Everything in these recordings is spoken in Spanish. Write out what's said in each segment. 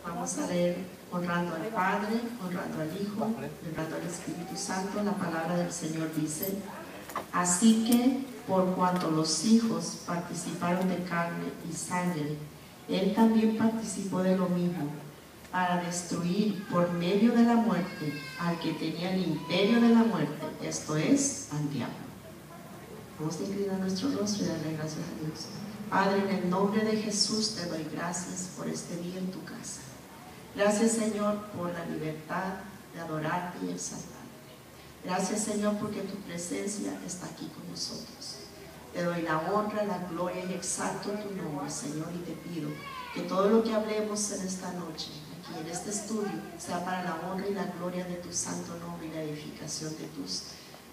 Vamos a leer honrando al Padre, honrando al Hijo, honrando al Espíritu Santo. La palabra del Señor dice: así que, por cuanto los hijos participaron de carne y sangre, Él también participó de lo mismo, para destruir por medio de la muerte al que tenía el imperio de la muerte, esto es, al diablo. Vamos a inclinar nuestro rostro y darle gracias a Dios. Padre, en el nombre de Jesús te doy gracias por este día en tu casa. Gracias, Señor, por la libertad de adorarte y exaltarte. Gracias, Señor, porque tu presencia está aquí con nosotros. Te doy la honra, la gloria y exalto tu nombre, Señor, y te pido que todo lo que hablemos en esta noche, aquí en este estudio, sea para la honra y la gloria de tu santo nombre y la edificación de tus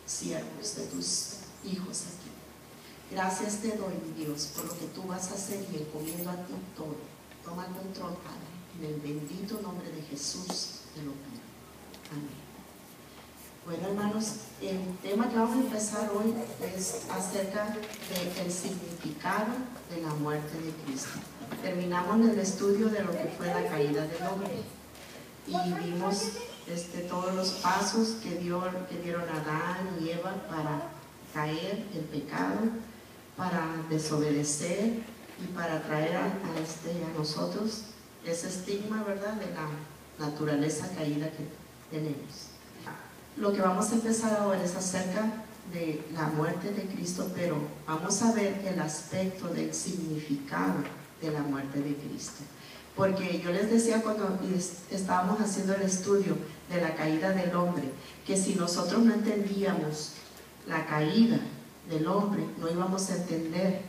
siervos, de tus hijos aquí. Gracias te doy, mi Dios, por lo que tú vas a hacer y encomiendo a ti todo. Toma el control, Padre, en el bendito nombre de Jesús te lo pido. Amén. Bueno, hermanos, el tema que vamos a empezar hoy es acerca del significado de la muerte de Cristo. Terminamos el estudio de lo que fue la caída del hombre y vimos todos los pasos que dieron Adán y Eva para caer el pecado, para desobedecer y para traer a nosotros ese estigma, ¿verdad?, de la naturaleza caída que tenemos. Lo que vamos a empezar ahora es acerca de la muerte de Cristo, pero vamos a ver el aspecto del significado de la muerte de Cristo. Porque yo les decía cuando estábamos haciendo el estudio de la caída del hombre, que si nosotros no entendíamos la caída del hombre, no íbamos a entender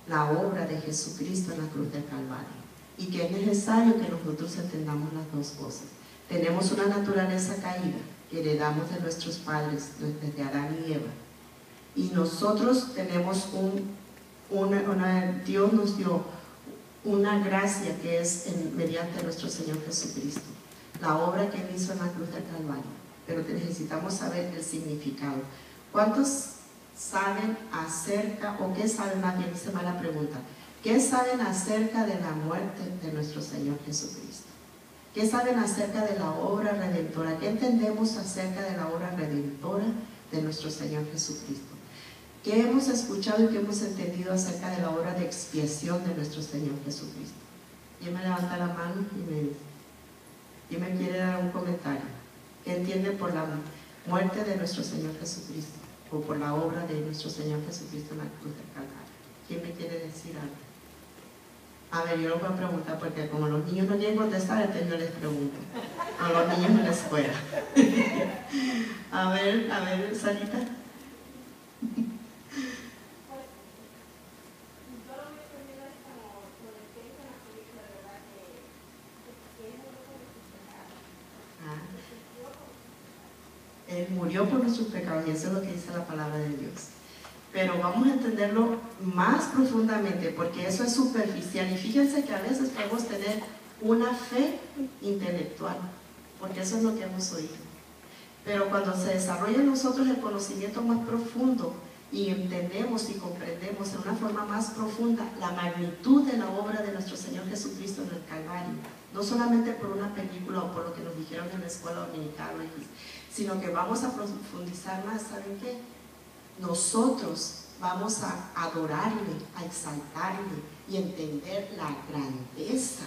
la obra de Jesucristo en la cruz del Calvario. Y que es necesario que nosotros entendamos las dos cosas. Tenemos una naturaleza caída que heredamos de nuestros padres, desde Adán y Eva. Y nosotros tenemos Dios nos dio una gracia que es mediante nuestro Señor Jesucristo, la obra que Él hizo en la cruz del Calvario. Pero necesitamos saber el significado. ¿Cuántos saben acerca, o qué saben, más bien hice mala pregunta, qué saben acerca de la muerte de nuestro Señor Jesucristo? ¿Qué saben acerca de la obra redentora? ¿Qué entendemos acerca de la obra redentora de nuestro Señor Jesucristo? ¿Qué hemos escuchado y qué hemos entendido acerca de la obra de expiación de nuestro Señor Jesucristo? ¿Quién me levanta la mano y me quiere dar un comentario? ¿Qué entiende por la muerte de nuestro Señor Jesucristo? O por la obra de nuestro Señor Jesucristo en la cruz del Calvario. ¿Quién me quiere decir algo? A ver, yo lo voy a preguntar porque como los niños no quieren contestar, entonces yo les pregunto. A los niños en la escuela. A ver, Sarita. Él murió por nuestros pecados y eso es lo que dice la palabra de Dios. Pero vamos a entenderlo más profundamente porque eso es superficial. Y fíjense que a veces podemos tener una fe intelectual, porque eso es lo que hemos oído. Pero cuando se desarrolla en nosotros el conocimiento más profundo y entendemos y comprendemos de una forma más profunda la magnitud de la obra de nuestro Señor Jesucristo en el Calvario, no solamente por una película o por lo que nos dijeron en la escuela dominical, sino que vamos a profundizar más. ¿Saben qué? Nosotros vamos a adorarle, a exaltarle y entender la grandeza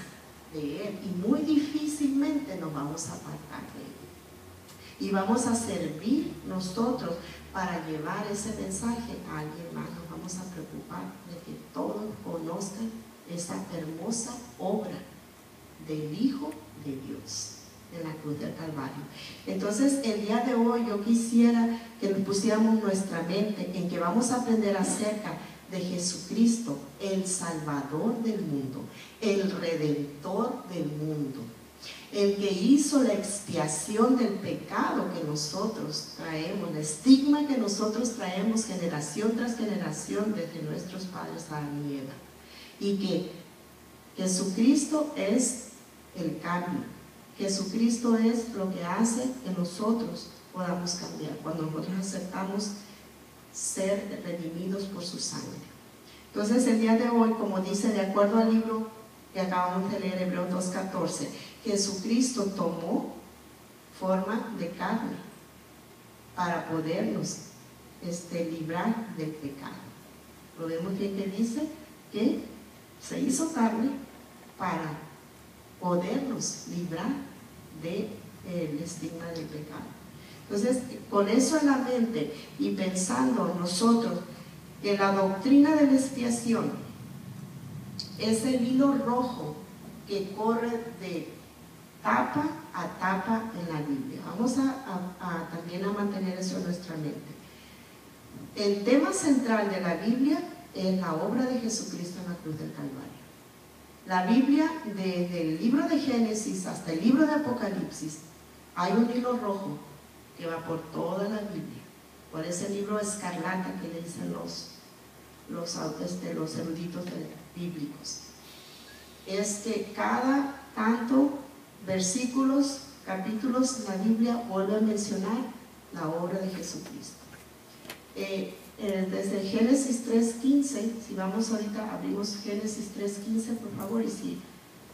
de Él, y muy difícilmente nos vamos a apartar de Él. Y vamos a servir nosotros para llevar ese mensaje a alguien más. Nos vamos a preocupar de que todos conozcan esa hermosa obra del Hijo de Dios en la cruz del Calvario. Entonces, el día de hoy yo quisiera que nos pusiéramos nuestra mente en que vamos a aprender acerca de Jesucristo, el Salvador del mundo, el Redentor del mundo, el que hizo la expiación del pecado que nosotros traemos, el estigma que nosotros traemos generación tras generación desde nuestros padres Adán y Eva, y que Jesucristo es el cambio. Jesucristo es lo que hace que nosotros podamos cambiar cuando nosotros aceptamos ser redimidos por su sangre. Entonces, el día de hoy, como dice, de acuerdo al libro que acabamos de leer, Hebreos 2:14, Jesucristo tomó forma de carne para podernos librar del pecado. Lo vemos bien que dice que se hizo carne para podernos librar del estigma del pecado. Entonces, con eso en la mente y pensando nosotros que la doctrina de la expiación es el hilo rojo que corre de tapa a tapa en la Biblia. Vamos también a mantener eso en nuestra mente. El tema central de la Biblia es la obra de Jesucristo en la cruz del Calvario. La Biblia, desde el libro de Génesis hasta el libro de Apocalipsis, hay un hilo rojo que va por toda la Biblia, por ese libro escarlata que le dicen los eruditos bíblicos. Es que cada tanto versículos, capítulos, la Biblia vuelve a mencionar la obra de Jesucristo. Desde Génesis 3:15, si vamos ahorita, abrimos Génesis 3:15, por favor, y si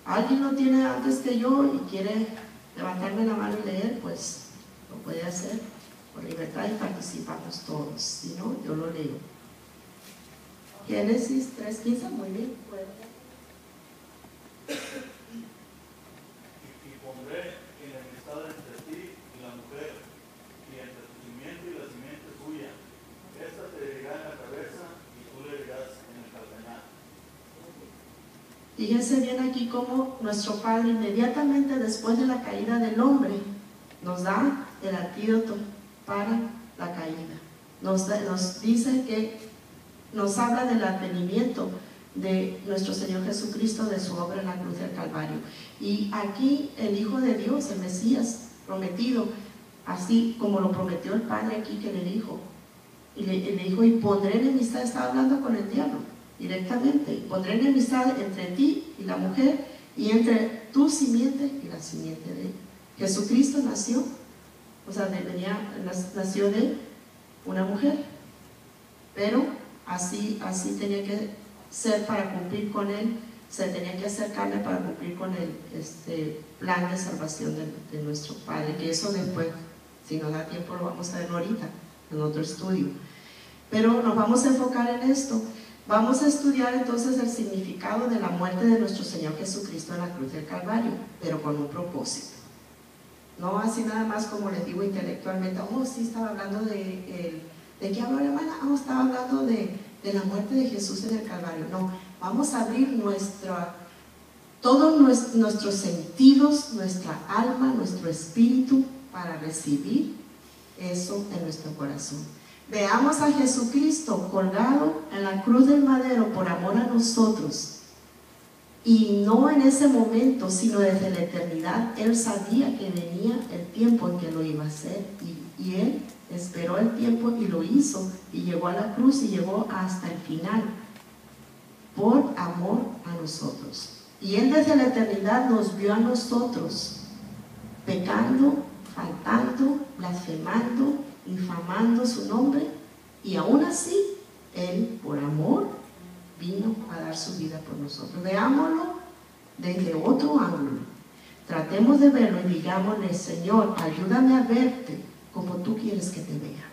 alguien lo tiene antes que yo y quiere levantarme la mano y leer, pues lo puede hacer por libertad y participamos todos. Si no, yo lo leo. Génesis 3:15, muy bien. Y pondré enemistad entre ti y la mujer, y entre tu simiente y la simiente suya. Esta te herirá en la cabeza y tú le herirás en el calcañar. Fíjense bien aquí cómo nuestro Padre, inmediatamente después de la caída del hombre, nos da el antídoto para la caída. Nos dice que nos habla del advenimiento de nuestro Señor Jesucristo, de su obra en la cruz del Calvario. Y aquí el Hijo de Dios, el Mesías prometido, así como lo prometió el Padre aquí que le dijo, y le dijo, y pondré enemistad, estaba hablando con el diablo directamente, y pondré enemistad entre ti y la mujer, y entre tu simiente y la simiente de él. Jesucristo nació, o sea, nació de una mujer, pero así tenía que ser para cumplir con él, se tenía que hacer carne para cumplir con el plan de salvación de nuestro Padre, que eso después, si nos da tiempo, lo vamos a ver ahorita en otro estudio. Pero nos vamos a enfocar en esto. Vamos a estudiar entonces el significado de la muerte de nuestro Señor Jesucristo en la cruz del Calvario, pero con un propósito. No así nada más como les digo intelectualmente, sí estaba hablando ¿de qué habló la hermana? Estaba hablando de la muerte de Jesús en el Calvario. No, vamos a abrir todos nuestros sentidos, nuestra alma, nuestro espíritu para recibir eso en nuestro corazón. Veamos a Jesucristo colgado en la cruz del madero por amor a nosotros, y no en ese momento, sino desde la eternidad. Él sabía que venía el tiempo en que lo iba a hacer, y Él esperó el tiempo y lo hizo, y llegó a la cruz y llegó hasta el final por amor a nosotros. Y Él desde la eternidad nos vio a nosotros pecando, faltando, blasfemando, infamando su nombre, y aún así Él por amor vino a dar su vida por nosotros. Veámoslo desde otro ángulo, tratemos de verlo y digámosle: Señor, ayúdame a verte como tú quieres que te vea.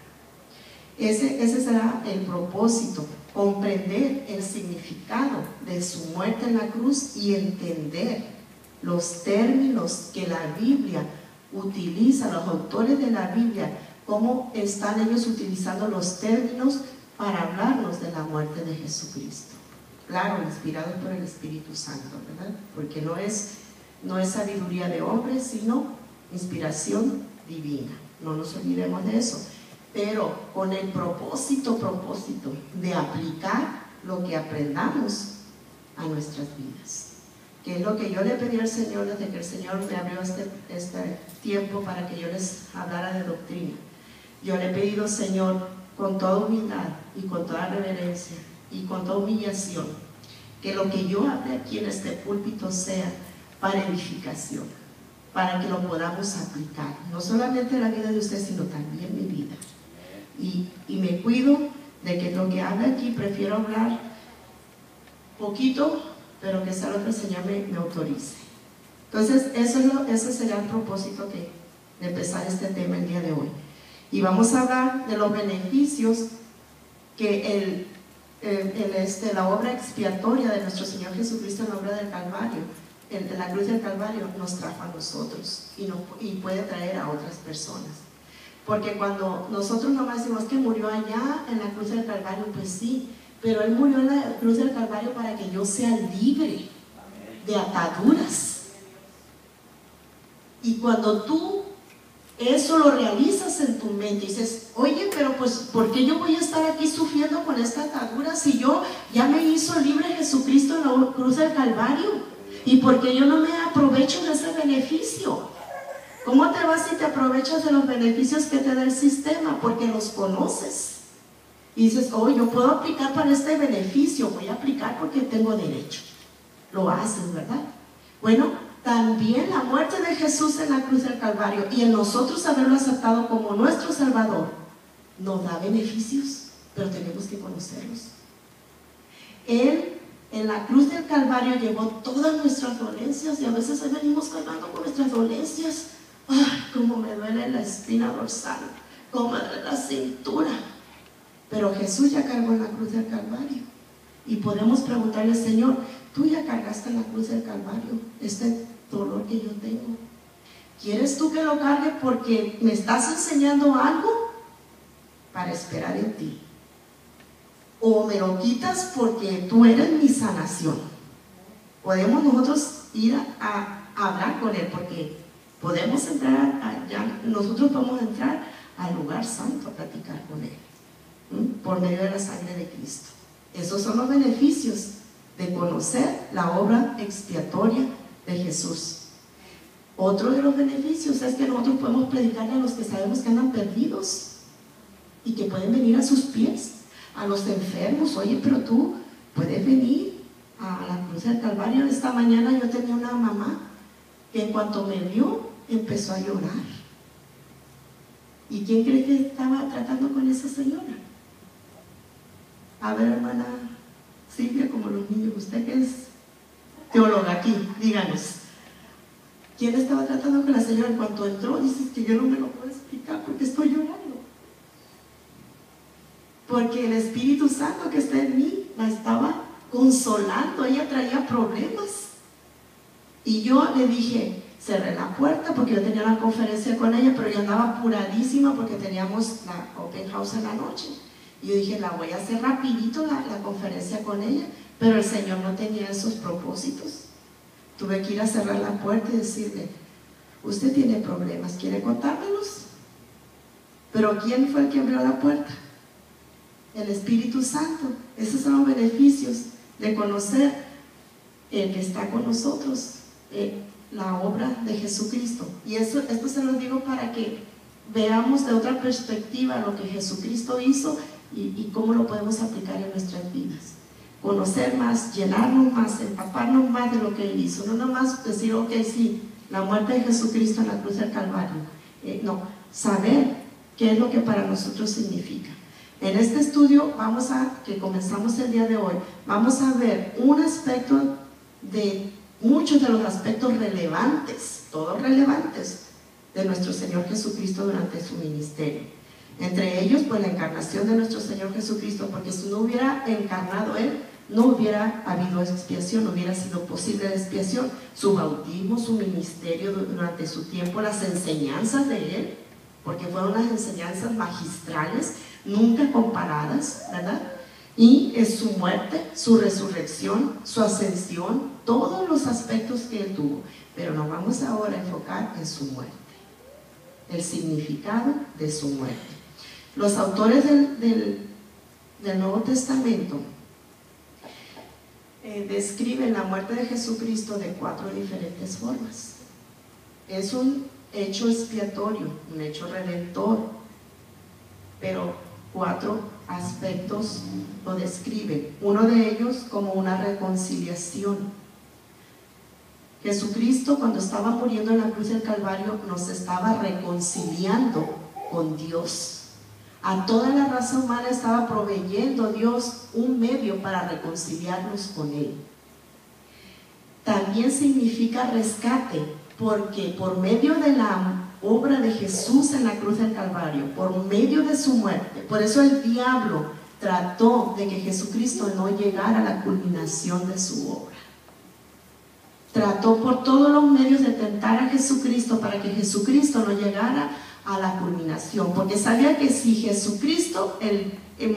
Ese será el propósito, comprender el significado de su muerte en la cruz y entender los términos que la Biblia utiliza, los autores de la Biblia, cómo están ellos utilizando los términos para hablarnos de la muerte de Jesucristo. Claro, inspirados por el Espíritu Santo, ¿verdad? Porque no es sabiduría de hombres, sino inspiración divina. No nos olvidemos de eso. Pero con el propósito de aplicar lo que aprendamos a nuestras vidas. Que es lo que yo le pedí al Señor desde que el Señor me abrió este tiempo para que yo les hablara de doctrina. Yo le he pedido, Señor, con toda humildad y con toda reverencia y con toda humillación, que lo que yo hable aquí en este púlpito sea para edificación, para que lo podamos aplicar, no solamente en la vida de usted, sino también mi vida. Y me cuido de que lo que hable aquí prefiero hablar poquito pero que sea lo que el Señor me autorice. Entonces, ese será el propósito de empezar este tema el día de hoy. Y vamos a hablar de los beneficios que la obra expiatoria de nuestro Señor Jesucristo en la obra del Calvario, en la cruz del Calvario, nos trajo a nosotros y puede traer a otras personas. Porque cuando nosotros nomás decimos que murió allá en la cruz del Calvario, pues sí, pero Él murió en la cruz del Calvario para que yo sea libre de ataduras. Y cuando tú eso lo realizas en tu mente y dices, oye, pero pues, ¿por qué yo voy a estar aquí sufriendo con esta atadura si yo ya me hizo libre Jesucristo en la cruz del Calvario? ¿Y por qué yo no me aprovecho de ese beneficio? ¿Cómo te vas si te aprovechas de los beneficios que te da el sistema? Porque los conoces. Y dices, oh, yo puedo aplicar para este beneficio, voy a aplicar porque tengo derecho. Lo haces, ¿verdad? Bueno, también la muerte de Jesús en la cruz del Calvario y en nosotros haberlo aceptado como nuestro Salvador nos da beneficios, pero tenemos que conocerlos. Él en la cruz del Calvario llevó todas nuestras dolencias y a veces ahí venimos cargando con nuestras dolencias. ¡Ay, cómo me duele la espina dorsal! ¡Cómo me duele la cintura! Pero Jesús ya cargó en la cruz del Calvario y podemos preguntarle, Señor, tú ya cargaste en la cruz del Calvario este dolor que yo tengo. ¿Quieres tú que lo cargue porque me estás enseñando algo para esperar en ti? ¿O me lo quitas porque tú eres mi sanación? Podemos nosotros ir a hablar con Él porque podemos entrar allá, nosotros podemos entrar al lugar santo a platicar con Él por medio de la sangre de Cristo. Esos son los beneficios de conocer la obra expiatoria de Jesús. Otro de los beneficios es que nosotros podemos predicarle a los que sabemos que andan perdidos y que pueden venir a sus pies, a los enfermos. Oye, pero tú puedes venir a la cruz del Calvario. Esta mañana yo tenía una mamá que en cuanto me vio empezó a llorar. ¿Y quién cree que estaba tratando con esa señora? A ver, hermana Silvia, como los niños, usted que es teóloga aquí, díganos, ¿quién estaba tratando con la señora? En cuanto entró, dices que yo no me lo puedo explicar porque estoy llorando. Porque el Espíritu Santo que está en mí la estaba consolando, ella traía problemas. Y yo le dije, cerré la puerta porque yo tenía una conferencia con ella, pero yo andaba apuradísima porque teníamos la open house en la noche. Y yo dije, la voy a hacer rapidito la conferencia con ella, pero el Señor no tenía esos propósitos. Tuve que ir a cerrar la puerta y decirle, usted tiene problemas, ¿quiere contármelos? Pero ¿quién fue el que abrió la puerta? El Espíritu Santo. Esos son los beneficios de conocer el que está con nosotros, la obra de Jesucristo. Y esto se lo digo para que veamos de otra perspectiva lo que Jesucristo hizo y cómo lo podemos aplicar en nuestras vidas. Conocer más, llenarnos más, empaparnos más de lo que Él hizo. No nomás decir, ok, sí, la muerte de Jesucristo en la cruz del Calvario. No, saber qué es lo que para nosotros significa. En este estudio que comenzamos el día de hoy, vamos a ver un aspecto de muchos de los aspectos relevantes, todos relevantes, de nuestro Señor Jesucristo durante su ministerio. Entre ellos, pues la encarnación de nuestro Señor Jesucristo, porque si no hubiera encarnado Él, no hubiera habido expiación, no hubiera sido posible la expiación. Su bautismo, su ministerio durante su tiempo, las enseñanzas de Él, porque fueron unas enseñanzas magistrales, nunca comparadas, ¿verdad? Y es su muerte, su resurrección, su ascensión, todos los aspectos que Él tuvo. Pero nos vamos ahora a enfocar en su muerte, el significado de su muerte. Los autores del Nuevo Testamento describen la muerte de Jesucristo de 4 diferentes formas. Es un hecho expiatorio, un hecho redentor, pero 4 aspectos lo describen. Uno de ellos como una reconciliación. Jesucristo, cuando estaba muriendo en la cruz del Calvario, nos estaba reconciliando con Dios. A toda la raza humana estaba proveyendo Dios un medio para reconciliarnos con Él. también significa rescate, porque por medio de la obra de Jesús en la cruz del Calvario, por medio de su muerte, por eso el diablo trató de que Jesucristo no llegara a la culminación de su obra. Trató por todos los medios de tentar a Jesucristo para que Jesucristo no llegara a la culminación, porque sabía que si Jesucristo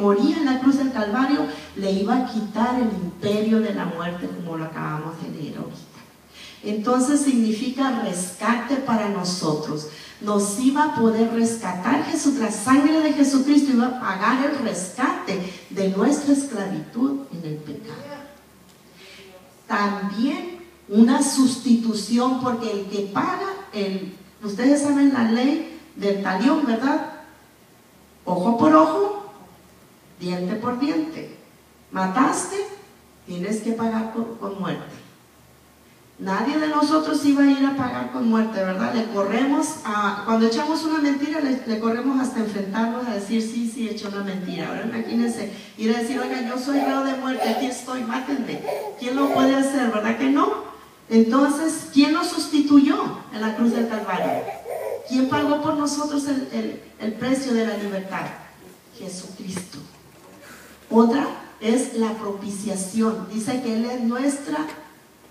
moría en la cruz del Calvario, le iba a quitar el imperio de la muerte, como lo acabamos de leer ahorita. Entonces significa rescate para nosotros. Nos iba a poder rescatar Jesús, la sangre de Jesucristo iba a pagar el rescate de nuestra esclavitud en el pecado. También una sustitución, porque el que paga, ustedes saben la ley del talión, ¿verdad? Ojo por ojo, diente por diente. Mataste, tienes que pagar con muerte. Nadie de nosotros iba a ir a pagar con muerte, ¿verdad? Le corremos, cuando echamos una mentira, le corremos hasta enfrentarnos a decir, sí, eché una mentira. Ahora imagínense, ir a decir, oiga, yo soy reo de muerte, aquí estoy, mátenme. ¿Quién lo puede hacer, verdad que no? Entonces, ¿quién nos sustituyó en la cruz del Calvario? ¿Quién pagó por nosotros el precio de la libertad? Jesucristo. Otra es la propiciación. Dice que Él es nuestra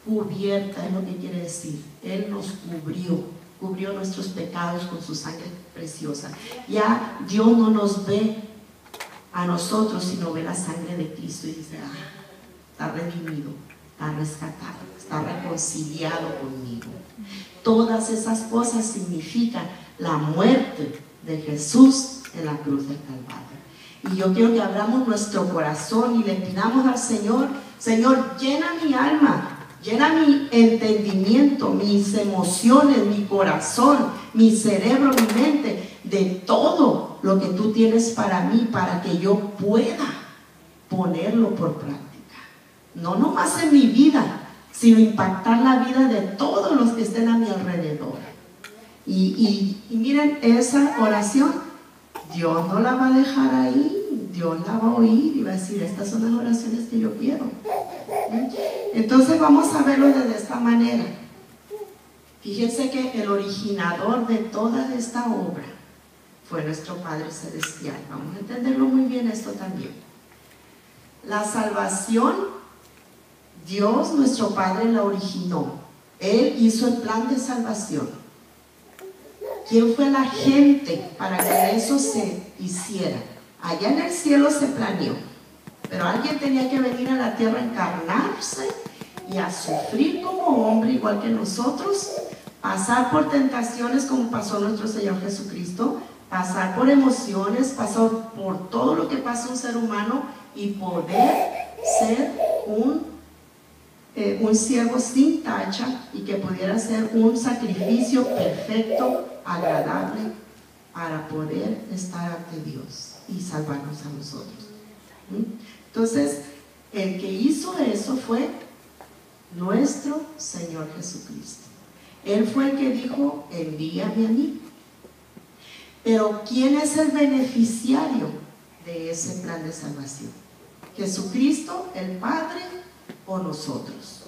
cubierta, es lo que quiere decir. Él nos cubrió nuestros pecados con su sangre preciosa. Ya Dios no nos ve a nosotros, sino ve la sangre de Cristo y dice, está redimido, está rescatado, está reconciliado conmigo. Todas esas cosas significan la muerte de Jesús en la cruz del Calvario. Y yo quiero que abramos nuestro corazón y le pidamos al Señor, Señor, llena mi alma, llena mi entendimiento, mis emociones, mi corazón, mi cerebro, mi mente, de todo lo que tú tienes para mí, para que yo pueda ponerlo por práctica. No nomás en mi vida, sino impactar la vida de todos los que estén a mi alrededor. Y miren, esa oración, Dios no la va a dejar ahí, Dios la va a oír y va a decir, estas son las oraciones que yo quiero. Entonces vamos a verlo de esta manera. Fíjense que el originador de toda esta obra fue nuestro Padre Celestial. Vamos a entenderlo muy bien esto también. La salvación, Dios, nuestro Padre, la originó. Él hizo el plan de salvación. ¿Quién fue la gente para que eso se hiciera? Allá en el cielo se planeó, pero alguien tenía que venir a la tierra a encarnarse y a sufrir como hombre igual que nosotros, pasar por tentaciones como pasó nuestro Señor Jesucristo, pasar por emociones, pasar por todo lo que pasa un ser humano y poder ser un siervo sin tacha y que pudiera ser un sacrificio perfecto, agradable, para poder estar ante Dios y salvarnos a nosotros. Entonces, el que hizo eso fue nuestro Señor Jesucristo. Él fue el que dijo, envíame a mí. Pero ¿quién es el beneficiario de ese plan de salvación? ¿Jesucristo, el Padre o nosotros?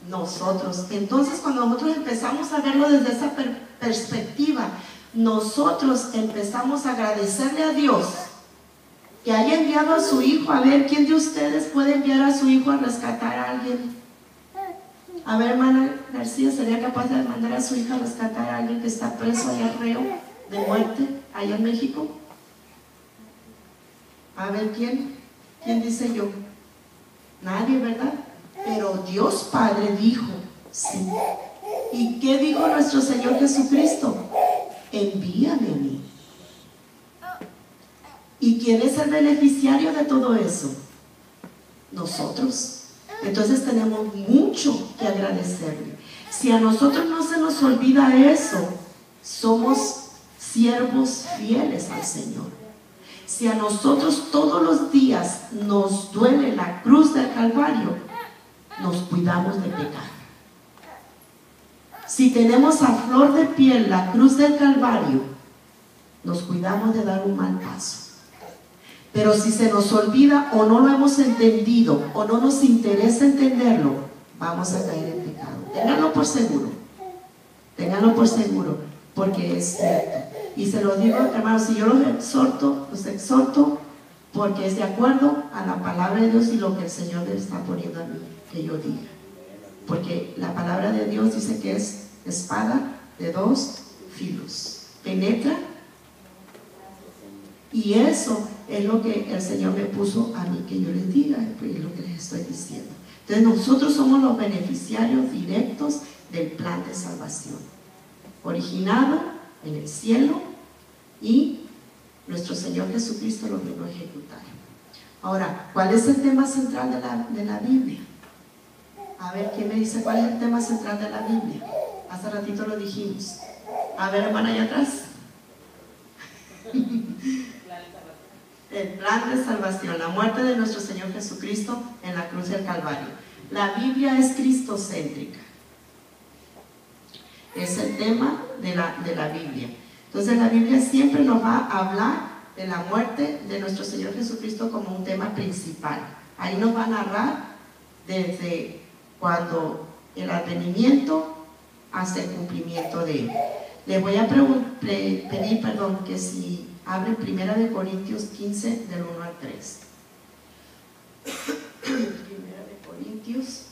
Nosotros. Entonces, cuando nosotros empezamos a verlo desde esa perspectiva, nosotros empezamos a agradecerle a Dios que haya enviado a su Hijo. A ver, ¿quién de ustedes puede enviar a su Hijo a rescatar a alguien? A ver, hermana García, ¿sería capaz de mandar a su hija a rescatar a alguien que está preso allá, reo de muerte, allá en México? A ver, ¿quién dice yo? Nadie, ¿verdad? Pero Dios Padre dijo, sí. ¿Y qué dijo nuestro Señor Jesucristo? Envíame a mí. ¿Y quién es el beneficiario de todo eso? Nosotros. Entonces tenemos mucho que agradecerle. Si a nosotros no se nos olvida eso, somos siervos fieles al Señor. Si a nosotros todos los días nos duele la cruz del Calvario, nos cuidamos de pecar. Si tenemos a flor de piel la cruz del Calvario, nos cuidamos de dar un mal paso. Pero si se nos olvida o no lo hemos entendido o no nos interesa entenderlo, vamos a caer en pecado. Ténganlo por seguro. Ténganlo por seguro, porque es cierto. Y se lo digo, hermanos, si yo los exhorto porque es de acuerdo a la palabra de Dios y lo que el Señor le está poniendo a mí que yo diga. Porque la palabra de Dios dice que es espada de dos filos. Penetra. Y eso es lo que el Señor me puso a mí que yo les diga, pues es lo que les estoy diciendo. Entonces nosotros somos los beneficiarios directos del plan de salvación, originado en el cielo, y nuestro Señor Jesucristo lo vino a ejecutar. Ahora, ¿cuál es el tema central de la Biblia? A ver, ¿quién me dice cuál es el tema central de la Biblia? Hace ratito lo dijimos. A ver, hermana, allá atrás. El plan de salvación, la muerte de nuestro Señor Jesucristo en la cruz del Calvario. La Biblia es cristocéntrica. Es el tema de la Biblia. Entonces la Biblia siempre nos va a hablar de la muerte de nuestro Señor Jesucristo como un tema principal. Ahí nos va a narrar desde cuando el advenimiento hasta el cumplimiento de él. Les voy a pedir que si abren 1 Corintios 15 del 1 al 3. 1 Corintios.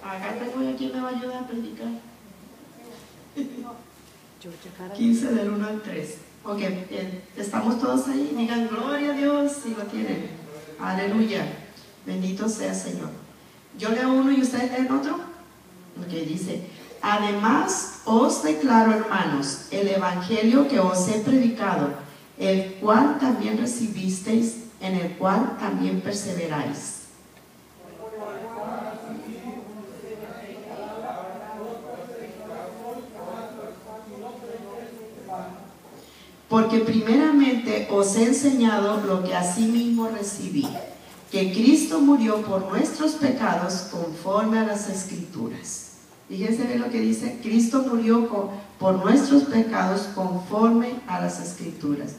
Acá tengo, ¿quién me va a ayudar a predicar? 15 del 1 al 3. Ok, estamos todos ahí. Digan gloria a Dios si lo tienen. Aleluya. Bendito sea Señor. Yo leo uno y ustedes leen otro. Ok, dice: además os declaro, hermanos, el evangelio que os he predicado, el cual también recibisteis, en el cual también perseveráis. Porque primeramente os he enseñado lo que asimismo recibí, que Cristo murió por nuestros pecados conforme a las Escrituras. Fíjense bien lo que dice: Cristo murió por nuestros pecados conforme a las Escrituras.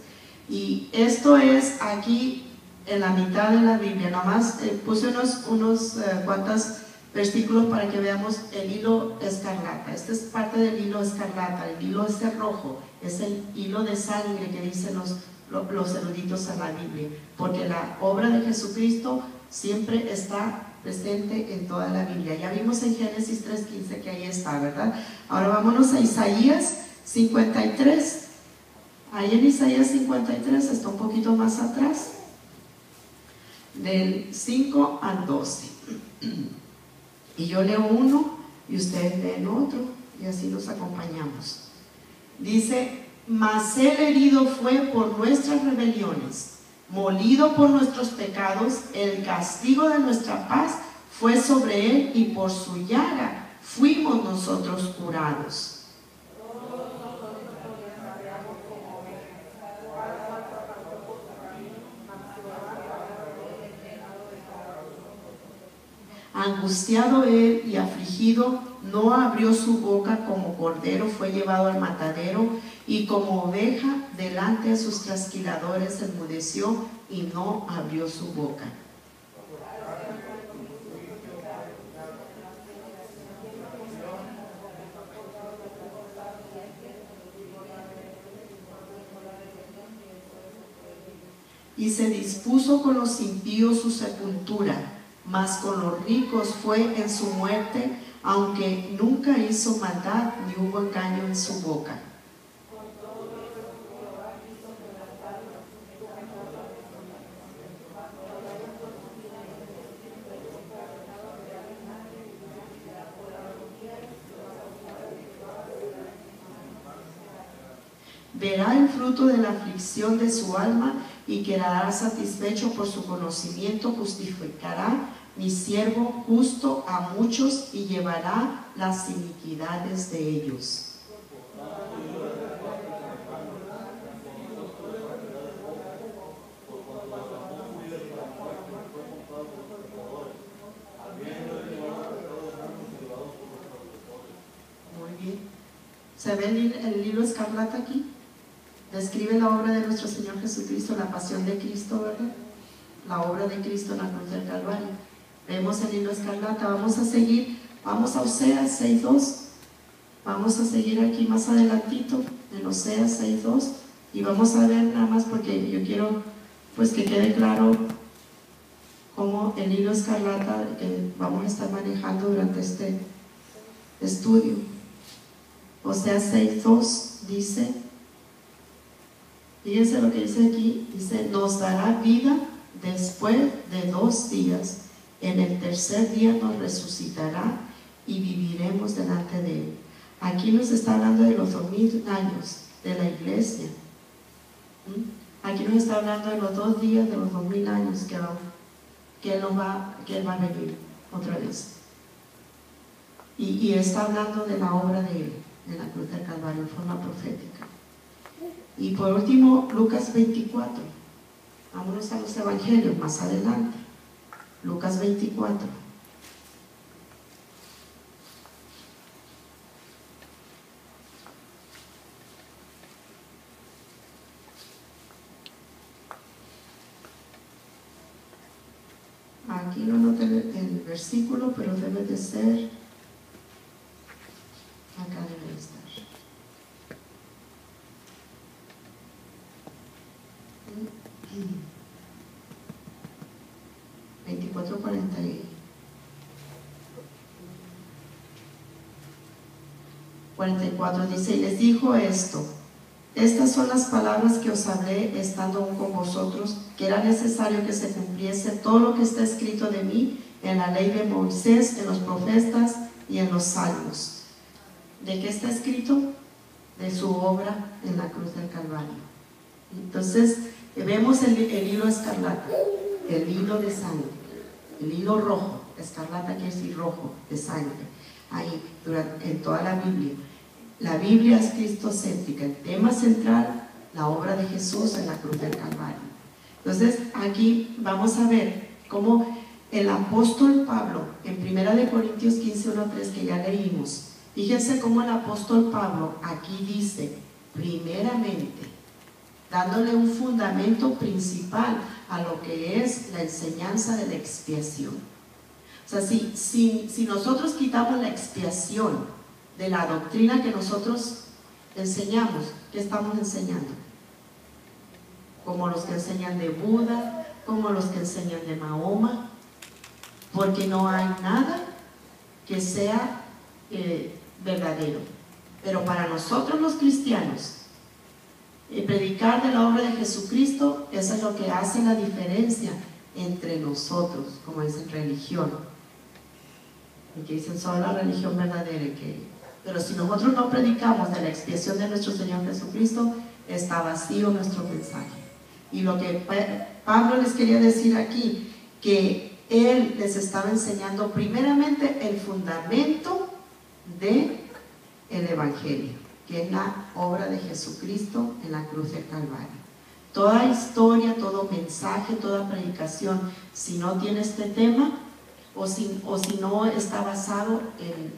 Y esto es aquí en la mitad de la Biblia. Nomás puse unos cuantos versículos para que veamos el hilo escarlata. Esta es parte del hilo escarlata. El hilo este rojo es el hilo de sangre que dicen los eruditos en la Biblia, porque la obra de Jesucristo siempre está presente en toda la Biblia. Ya vimos en Génesis 3:15 que ahí está, ¿verdad? Ahora vámonos a Isaías 53. Ahí en Isaías 53 está un poquito más atrás, del 5 al 12. Y yo leo uno y ustedes leen otro, y así nos acompañamos. Dice: mas él herido fue por nuestras rebeliones, molido por nuestros pecados, el castigo de nuestra paz fue sobre él, y por su llaga fuimos nosotros curados. Angustiado él y afligido, no abrió su boca, como cordero fue llevado al matadero, y como oveja delante de sus trasquiladores enmudeció y no abrió su boca. Y se dispuso con los impíos su sepultura, mas con los ricos fue en su muerte, aunque nunca hizo maldad ni hubo engaño en su boca. Verá el fruto de la aflicción de su alma y quedará satisfecho por su conocimiento. Justificará mi siervo justo a muchos y llevará las iniquidades de ellos. Muy bien. ¿Se ve el hilo escarlata aquí? describe la obra de nuestro Señor Jesucristo, la pasión de Cristo, ¿verdad? La obra de Cristo en la cruz del Calvario. Vemos el hilo escarlata. Vamos a seguir, vamos a Oseas 6:2. Vamos a seguir aquí más adelantito en Oseas 6:2 y vamos a ver nada más, porque yo quiero pues que quede claro cómo el hilo escarlata que vamos a estar manejando durante este estudio. Oseas 6:2 dice, fíjense lo que dice aquí, dice: nos dará vida después de 2 días, en el tercer día nos resucitará y viviremos delante de él. Aquí nos está hablando de los 2000 años de la iglesia. Aquí nos está hablando de los 2 días de los 2000 años que él va a venir otra vez. Y está hablando de la obra de él en la cruz del Calvario en forma profética. Y por último, Lucas 24. Vámonos a los evangelios más adelante. Lucas 24. Aquí no noté el versículo, pero debe de ser, acá debe de estar. 44 dice: y les dijo esto: estas son las palabras que os hablé estando aún con vosotros, que era necesario que se cumpliese todo lo que está escrito de mí en la ley de Moisés, en los profetas y en los salmos. ¿De qué está escrito? De su obra en la cruz del Calvario. Entonces vemos el hilo escarlata, el hilo de sangre, el hilo rojo. Escarlata quiere decir rojo, de sangre. Ahí, en toda la Biblia. La Biblia es cristocéntrica, el tema central, la obra de Jesús en la cruz del Calvario. Entonces, aquí vamos a ver cómo el apóstol Pablo, en 1 Corintios 15:1-3, que ya leímos, fíjense cómo el apóstol Pablo aquí dice, primeramente, dándole un fundamento principal a lo que es la enseñanza de la expiación. O sea, si nosotros quitamos la expiación de la doctrina que nosotros enseñamos, ¿qué estamos enseñando? Como los que enseñan de Buda, como los que enseñan de Mahoma, porque no hay nada que sea verdadero. Pero para nosotros los cristianos, predicar de la obra de Jesucristo, eso es lo que hace la diferencia entre nosotros, como dicen, religión. Y que dicen, solo la religión verdadera. Pero si nosotros no predicamos de la expiación de nuestro Señor Jesucristo, está vacío nuestro mensaje. Y lo que Pablo les quería decir aquí, que él les estaba enseñando primeramente el fundamento del Evangelio, que es la obra de Jesucristo en la cruz del Calvario. Toda historia, todo mensaje, toda predicación, si no tiene este tema, o si no está basado en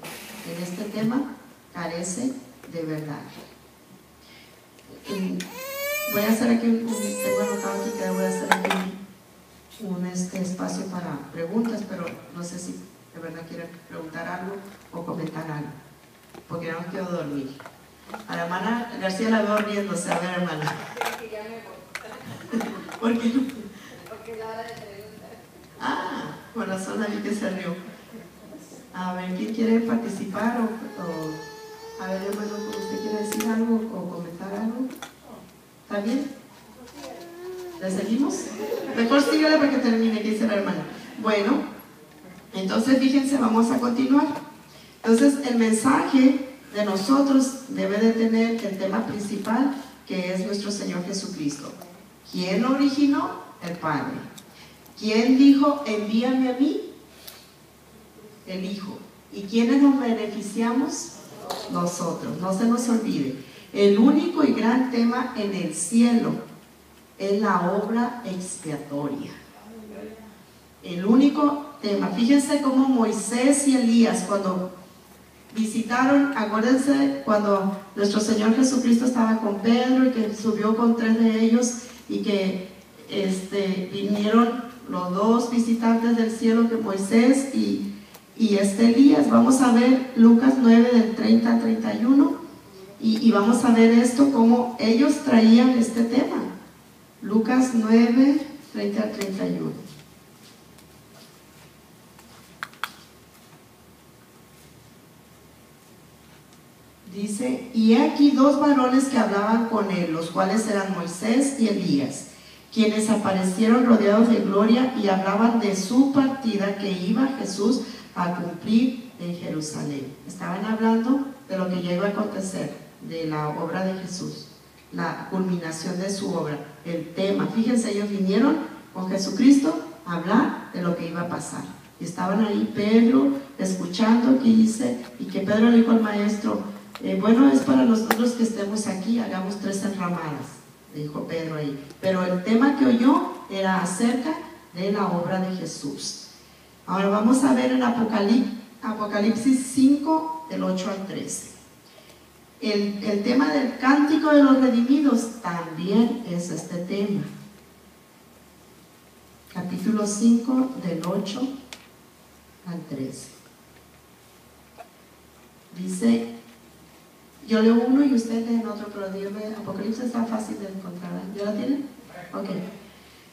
este tema, carece de verdad. Voy a hacer aquí tengo anotado aquí que voy a hacer aquí un espacio para preguntas, pero no sé si de verdad quieren preguntar algo o comentar algo, porque no quiero dormir. A la hermana García la veo riéndose. A ver, hermana. ¿Por qué no? Porque la hora de preguntar. Ah, con razón la vi que se rió. A ver, ¿quién quiere participar? A ver, hermano, ¿usted quiere decir algo o comentar algo? ¿Está bien? ¿Le seguimos? Mejor síguele para que termine, que dice la hermana. Bueno, entonces fíjense, vamos a continuar. Entonces, el mensaje de nosotros debe de tener el tema principal, que es nuestro Señor Jesucristo. ¿Quién lo originó? El Padre. ¿Quién dijo, envíame a mí? El Hijo. ¿Y quiénes nos beneficiamos? Nosotros. No se nos olvide. El único y gran tema en el cielo es la obra expiatoria. El único tema. Fíjense cómo Moisés y Elías, cuando visitaron, acuérdense cuando nuestro Señor Jesucristo estaba con Pedro y que subió con 3 de ellos y que vinieron los 2 visitantes del cielo, que Moisés y Elías. Vamos a ver Lucas 9 del 30 al 31 y vamos a ver esto, cómo ellos traían este tema. Lucas 9, 30 al 31. Dice, y he aquí 2 varones que hablaban con él, los cuales eran Moisés y Elías, quienes aparecieron rodeados de gloria y hablaban de su partida que iba Jesús a cumplir en Jerusalén. Estaban hablando de lo que ya iba a acontecer, de la obra de Jesús, la culminación de su obra, el tema. Fíjense, ellos vinieron con Jesucristo a hablar de lo que iba a pasar. Y estaban ahí Pedro escuchando que dice, y que Pedro le dijo al maestro, bueno, es para nosotros que estemos aquí, hagamos 3 enramadas, dijo Pedro ahí. Pero el tema que oyó era acerca de la obra de Jesús. Ahora vamos a ver en Apocalipsis 5, del 8 al 13. El tema del cántico de los redimidos también es este tema. Capítulo 5, del 8 al 13. Dice, yo leo uno y ustedes leen otro, pero dígame, Apocalipsis está fácil de encontrar. ¿Ya la tienen? Ok.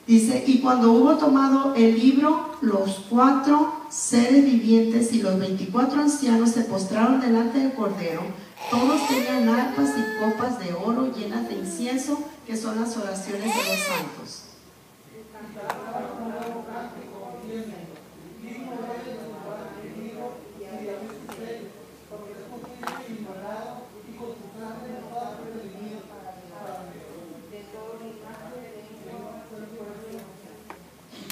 Dice, y cuando hubo tomado el libro, los 4 seres vivientes y los 24 ancianos se postraron delante del Cordero. Todos tenían arpas y copas de oro llenas de incienso, que son las oraciones de los santos.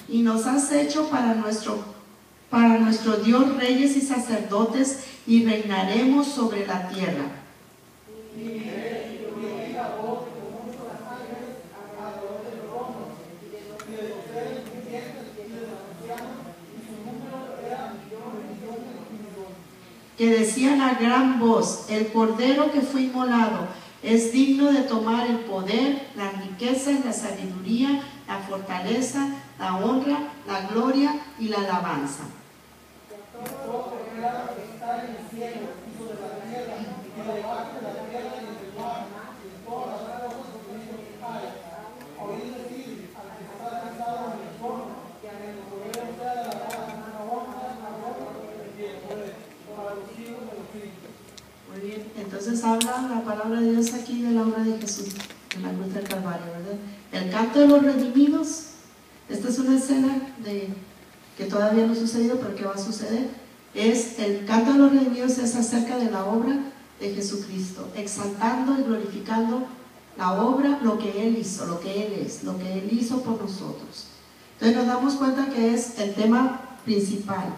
Y nos has hecho para nuestro Dios reyes y sacerdotes, y reinaremos sobre la tierra. Que decían a gran voz, el Cordero que fue inmolado es digno de tomar el poder, las riquezas, la sabiduría, la fortaleza, la honra, la gloria y la alabanza. Muy bien, entonces habla la palabra de Dios aquí de la obra de Jesús en la cruz del Calvario, ¿verdad? El canto de los redimidos. Esta es una escena que todavía no ha sucedido, pero que va a suceder. El canto de los redimidos es acerca de la obra de Jesucristo, exaltando y glorificando la obra, lo que Él hizo, lo que Él es, lo que Él hizo por nosotros. Entonces nos damos cuenta que es el tema principal,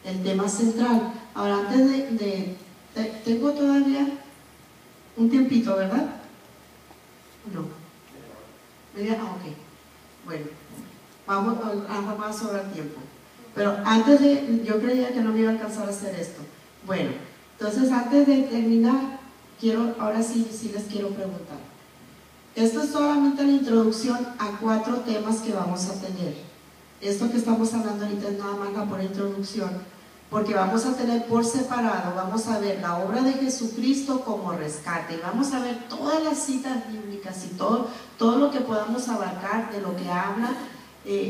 el tema central. Ahora, antes tengo todavía un tiempito, ¿verdad? No. Ok. Bueno, vamos a sobrar tiempo. Pero yo creía que no me iba a alcanzar a hacer esto. Bueno, entonces antes de terminar, ahora sí les quiero preguntar. Esto es solamente la introducción a 4 temas que vamos a tener. Esto que estamos hablando ahorita es nada más la pura introducción, porque vamos a tener por separado, vamos a ver la obra de Jesucristo como rescate, y vamos a ver todas las citas bíblicas y todo lo que podamos abarcar de lo que habla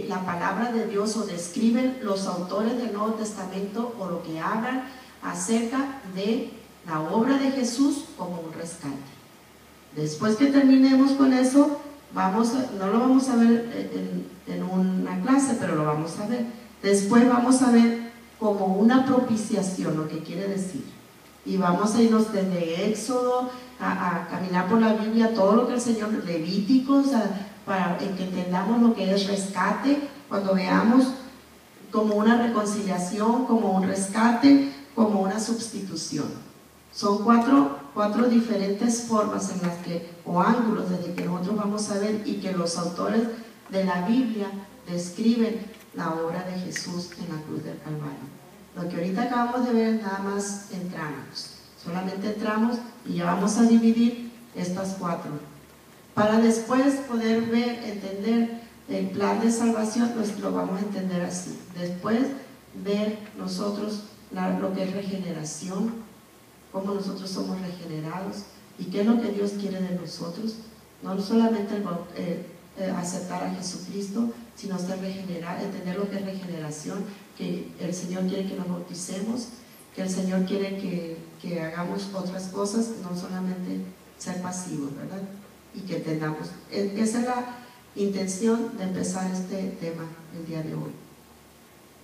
la palabra de Dios o describen los autores del Nuevo Testamento, o lo que hablan acerca de la obra de Jesús como un rescate. Después que terminemos con eso, no lo vamos a ver en una clase, pero lo vamos a ver. Después vamos a ver como una propiciación, lo que quiere decir. Y vamos a irnos desde Éxodo a caminar por la Biblia, todo lo que el Señor, Levíticos, para que entendamos lo que es rescate, cuando veamos como una reconciliación, como un rescate, como una sustitución. Son cuatro diferentes formas en las o ángulos desde que nosotros vamos a ver, y que los autores de la Biblia describen la obra de Jesús en la cruz del Calvario. Lo que ahorita acabamos de ver, nada más entramos. Solamente entramos y ya vamos a dividir estas 4. Para después poder ver, entender el plan de salvación, pues lo vamos a entender así. Después ver nosotros lo que es regeneración, cómo nosotros somos regenerados y qué es lo que Dios quiere de nosotros. No solamente aceptar a Jesucristo, sino entender lo que es regeneración, que el Señor quiere que nos bauticemos, que el Señor quiere que hagamos otras cosas, no solamente ser pasivos, ¿verdad? Y que entendamos. Esa es la intención de empezar este tema el día de hoy.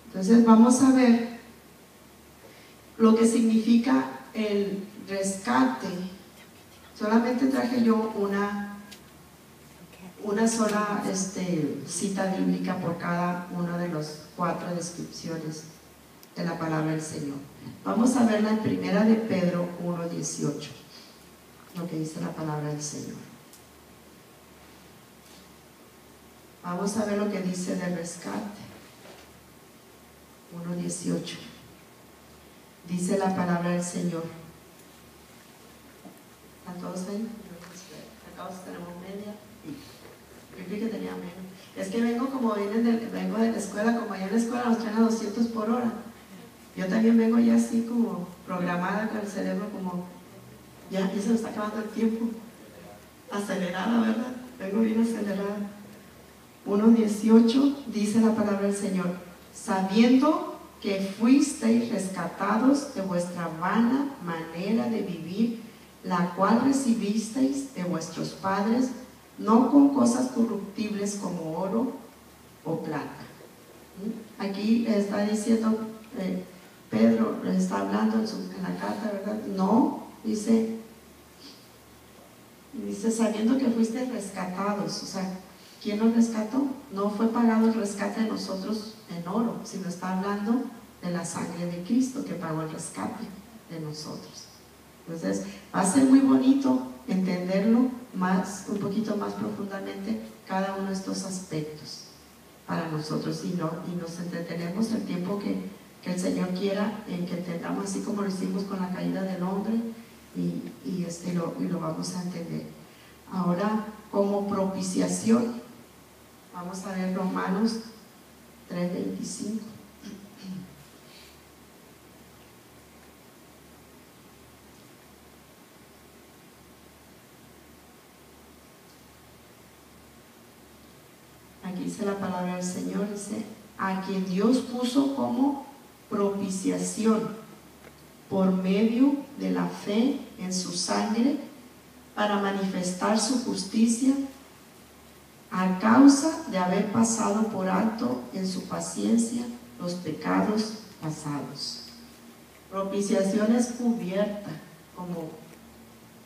Entonces vamos a ver lo que significa el rescate. Solamente traje yo una sola cita bíblica por cada una de las 4 descripciones de la palabra del Señor. Vamos a verla en primera de Pedro 1:18, lo que dice la palabra del Señor. Vamos a ver lo que dice del rescate. 1:18. Dice la palabra del Señor. ¿Están todos ahí? Acá tenemos media. Yo creí que tenía menos. Es que vengo vengo de la escuela, como allá en la escuela nos traen a 200 por hora. Yo también vengo ya así como programada con el cerebro, como ya se me está acabando el tiempo. Acelerada, ¿verdad? Vengo bien acelerada. 1:18 dice la palabra del Señor: sabiendo que fuisteis rescatados de vuestra vana manera de vivir, la cual recibisteis de vuestros padres, no con cosas corruptibles como oro o plata. Aquí está diciendo Pedro, está hablando en la carta, ¿verdad? No, dice sabiendo que fuisteis rescatados. O sea, ¿quién nos rescató? No fue pagado el rescate de nosotros en oro, sino está hablando de la sangre de Cristo que pagó el rescate de nosotros. Entonces va a ser muy bonito entenderlo un poquito más profundamente, cada uno de estos aspectos para nosotros, y nos entretenemos el tiempo que el Señor quiera en que entendamos, así como lo hicimos con la caída del hombre, y lo vamos a entender. Ahora, como propiciación, vamos a ver Romanos 3:25. Aquí dice la palabra del Señor, dice: a quien Dios puso como propiciación por medio de la fe en su sangre, para manifestar su justicia a causa de haber pasado por alto en su paciencia los pecados pasados. Propiciación es cubierta, como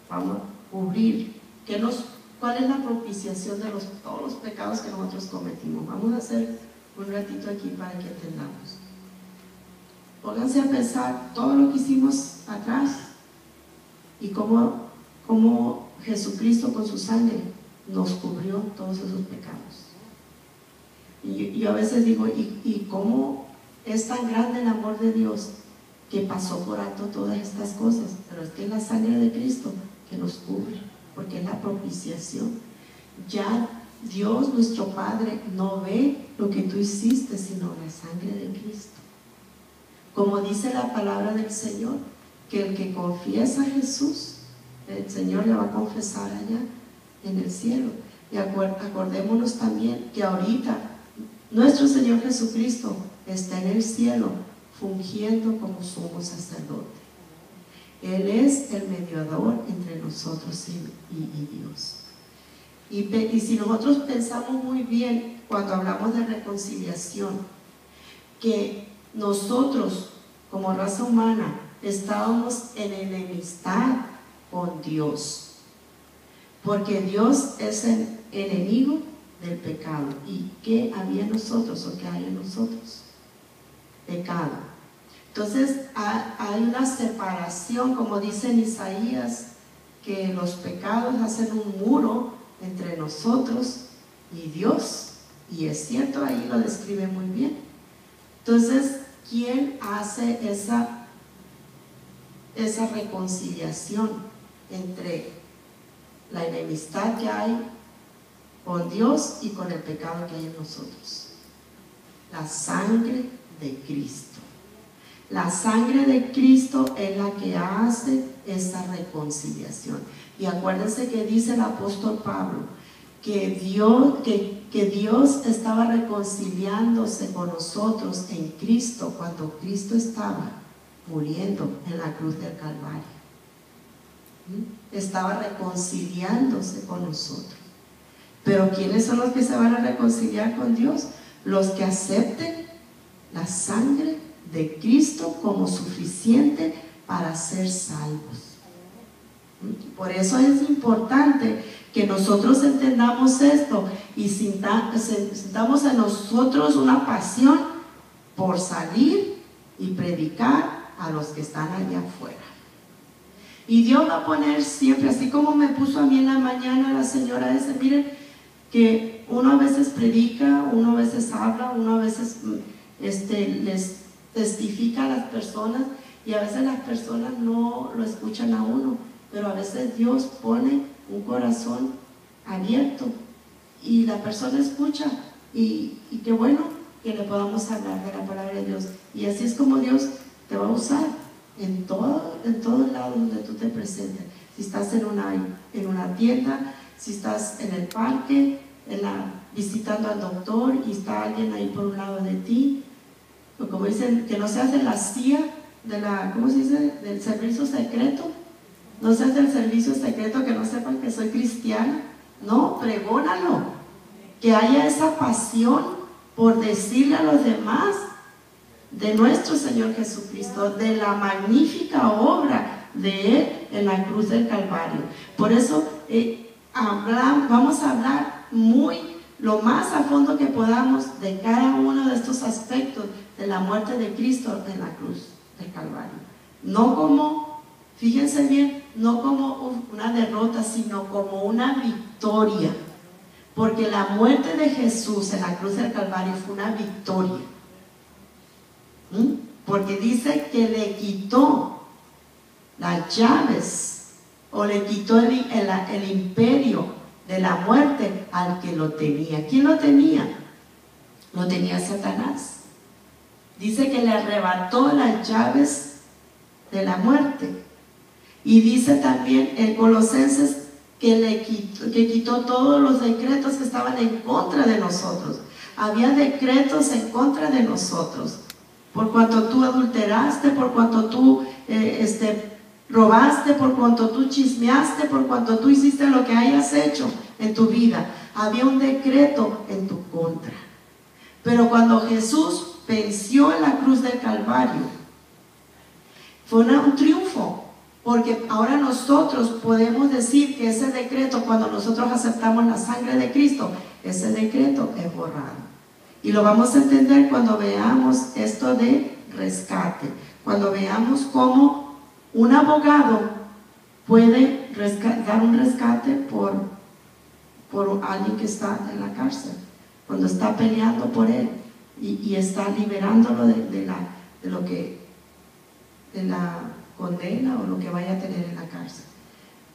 vamos a cubrir. ¿Cuál es la propiciación de todos los pecados que nosotros cometimos? Vamos a hacer un ratito aquí para que entendamos. Pónganse a pensar todo lo que hicimos atrás y cómo Jesucristo con su sangre nos cubrió todos esos pecados. Y yo a veces digo, ¿y cómo es tan grande el amor de Dios que pasó por alto todas estas cosas? Pero es que es la sangre de Cristo que nos cubre, porque es la propiciación. Ya Dios, nuestro Padre, no ve lo que tú hiciste, sino la sangre de Cristo. Como dice la palabra del Señor, que el que confiesa a Jesús, el Señor le va a confesar allá en el cielo. Y acordémonos también que ahorita nuestro Señor Jesucristo está en el cielo fungiendo como sumo sacerdote. Él es el mediador entre nosotros y Dios. Y si nosotros pensamos muy bien cuando hablamos de reconciliación, que nosotros como raza humana estábamos en enemistad con Dios, porque Dios es el enemigo del pecado. ¿Y qué había en nosotros o qué hay en nosotros? Pecado. Entonces hay una separación, como dice en Isaías, que los pecados hacen un muro entre nosotros y Dios, y es cierto, ahí lo describe muy bien. Entonces ¿quién hace esa reconciliación entre la enemistad que hay con Dios y con el pecado que hay en nosotros? La sangre de Cristo. La sangre de Cristo es la que hace esa reconciliación. Y acuérdense que dice el apóstol Pablo que Dios estaba reconciliándose con nosotros en Cristo cuando Cristo estaba muriendo en la cruz del Calvario. Estaba reconciliándose con nosotros. Pero ¿quiénes son los que se van a reconciliar con Dios? Los que acepten la sangre de Cristo como suficiente para ser salvos. Por eso es importante que nosotros entendamos esto y sintamos en nosotros una pasión por salir y predicar a los que están allá afuera. Y Dios va a poner siempre, así como me puso a mí en la mañana la señora esa, miren, que uno a veces predica, uno a veces habla, uno a veces les testifica a las personas, y a veces las personas no lo escuchan a uno, pero a veces Dios pone un corazón abierto y la persona escucha, y qué bueno que le podamos hablar de la palabra de Dios. Y así es como Dios te va a usar en todo lado donde tú te presentes. Si estás en una tienda, si estás en el parque, visitando al doctor y está alguien ahí por un lado de ti, o como dicen, que no seas de la CIA, ¿cómo se dice? Del servicio secreto. No seas del servicio secreto, que no sepan que soy cristiana. No, pregónalo. Que haya esa pasión por decirle a los demás de nuestro Señor Jesucristo, de la magnífica obra de Él en la cruz del Calvario. Por eso vamos a hablar lo más a fondo que podamos de cada uno de estos aspectos de la muerte de Cristo en la cruz del Calvario. No como, fíjense bien, no como una derrota, sino como una victoria. Porque la muerte de Jesús en la cruz del Calvario fue una victoria. Porque dice que le quitó las llaves, o le quitó el imperio de la muerte al que lo tenía. ¿Quién lo tenía? Lo tenía Satanás. Dice que le arrebató las llaves de la muerte. Y dice también en Colosenses que quitó todos los decretos que estaban en contra de nosotros. Había decretos en contra de nosotros. Por cuanto tú adulteraste, por cuanto tú robaste, por cuanto tú chismeaste, por cuanto tú hiciste lo que hayas hecho en tu vida, había un decreto en tu contra. Pero cuando Jesús venció en la cruz del Calvario, fue un triunfo, porque ahora nosotros podemos decir que ese decreto, cuando nosotros aceptamos la sangre de Cristo, ese decreto es borrado. Y lo vamos a entender cuando veamos esto de rescate, cuando veamos cómo un abogado puede dar un rescate por alguien que está en la cárcel, cuando está peleando por él y está liberándolo de la condena o lo que vaya a tener en la cárcel.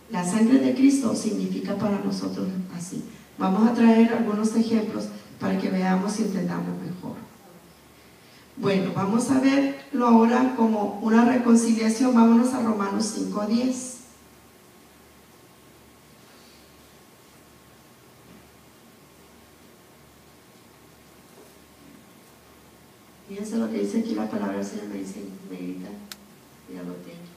La sangre de Cristo significa para nosotros así. Vamos a traer algunos ejemplos para que veamos y entendamos mejor. Bueno, vamos a verlo ahora como una reconciliación. Vámonos a Romanos 5:10. Fíjense lo que dice aquí la palabra del Señor, me dice, Negrita, ya lo tengo.